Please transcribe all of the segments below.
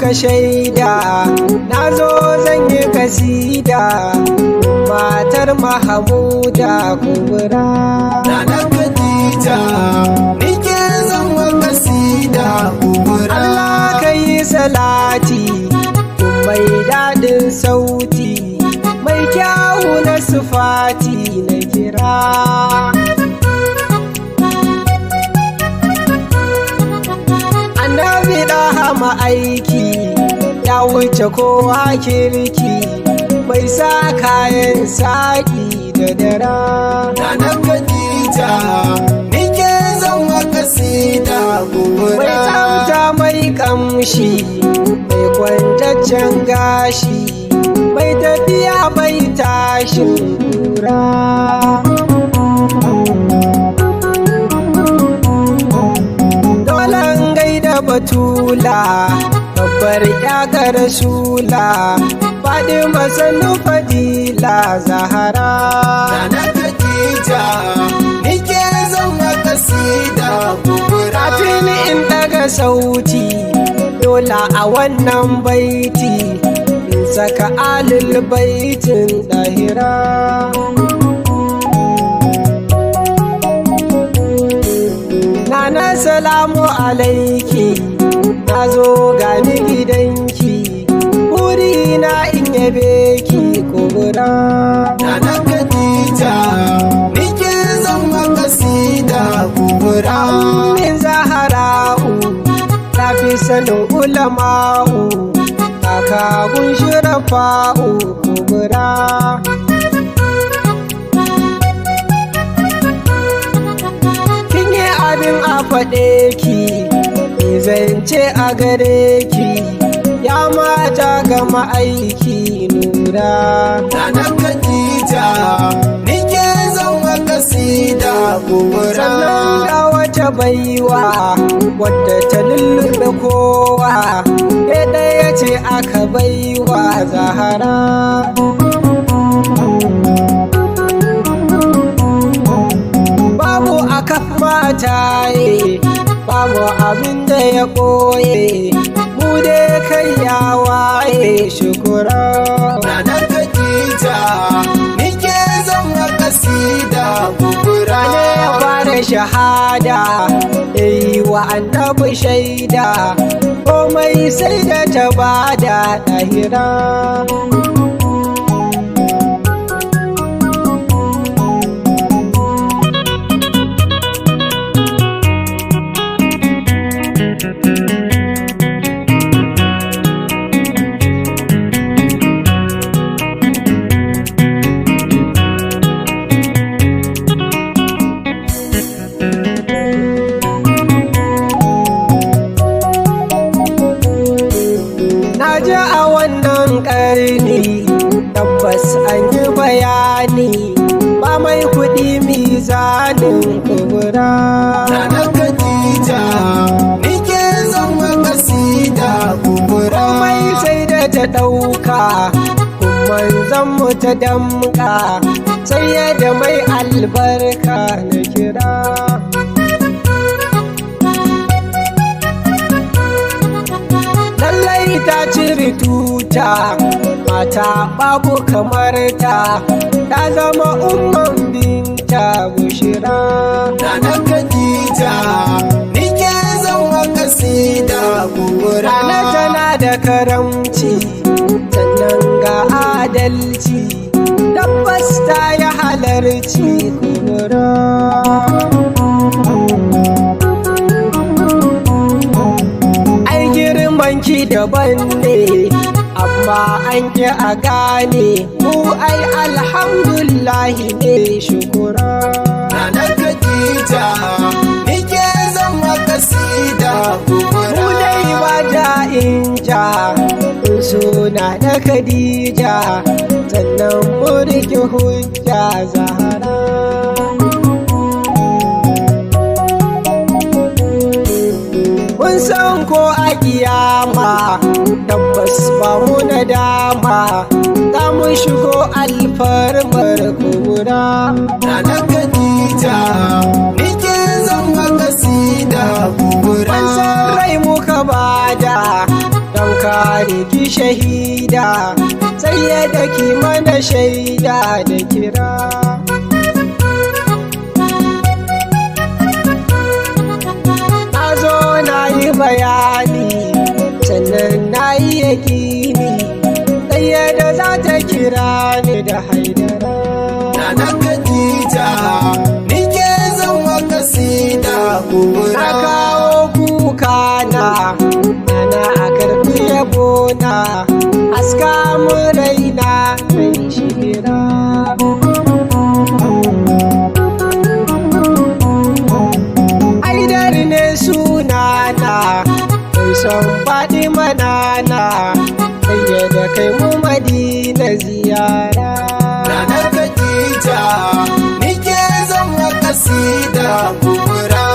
muka shaida, na zo zan yi kasida matar Mahamuda Kubra. Nana Khadija nike zan wa kasida Kubra. Allah ka yi salati mai daɗin sauti, mai kyawu na sufati na kira. Annabi ɗaha aiki ya wuce kowa kirki, mai sa kayan saƙi da dara. Nana Khadija nike zan wa kasida Kubra. Mai tsafta mai kamshi, mai kwantaccen gashi, mai tafiya mai tashin kura. Dolan gaida Batula, babbar yaga Rasula, Fadima sannu Fadila Zahara. Nana Khadija nike zan wa kasida Kubra. Kafin in daga sauti dola a wannan baiti, in saka alil baitin ɗahira. Nana salamu alaiki, na zo gani gidanki, burina in yabe ki Kubra. Nana Khadija nike zan wa kasida Kubra. Min Zahara'u, ta fi sanin ulama'u, kakagun shirafa'u Kubra. Kin yi abin a faɗe ki, ni zance a gare ki, ya mata gama aiki nura. Nana Khadija nike zan wa kasida Kubra. Sannan ga wata baiwa wadda ta lullube kowa, ke ɗaya ce aka baiwa Zahara. Babu aka mataye, babu abin da ya ɓoye, mu dai kai ya waye shukura. Nana Khadija nike zan wa kasida Kubra. Rane ya fara shahada, yi wa annabi shaida, komai sai da ta bada ɗahira. Na ji a wannan ƙarni, tabbas an yi bayani, ba mai kuɗi mizanin Kubra. Nana Khadija nike zan wa kasida Kubra. Komai sai da ta ɗauka, kuma zan mu ta damƙa, sai yadda mai albarka na kira. Lallai ta cire tuta, mata babu kamar ta zama umman binta Bushira. Nana Khadija nike zan wa kasida Kubra. Rana tana da karamci, sannan ga adalci, tabbas ta yi halarci Kubra. Ai girmanki daban ne, amma an ki a gane, mu ai alhamdulillahi ne shukura. Nana Khadija nike zan wa kasida Kubra. Mu dai ba ja in ja, suna da Khadija, sannan mu rike hujja Zahara. Mun san ko a kiyama, tabbas ba mu na dama, za mu shigo alfarmar Kubra. Nana Khadija nike zan wa kasida Kubra. An san rai muka bada, don ka ware ki shahida sai ya daki mana shaida da kira. Na zo na yi bayani sannan na yi yaƙini sai da za ta kira ni da haidara. Nana Khadija ni ke zan wa kasida kubura. Na kawo kuka na nana a karɓi yabo na aska mun raina mai shira. Haidar ne sunana mai son faɗi manana sai da kai mu Madina ziyara. Nana Khadija ni ke zan wa kasida kubura.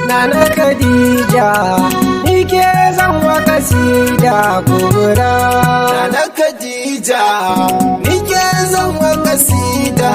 Nana Khadija ni ke zan wa kasida kubura. Nana Khadija ni ke zan wa kasida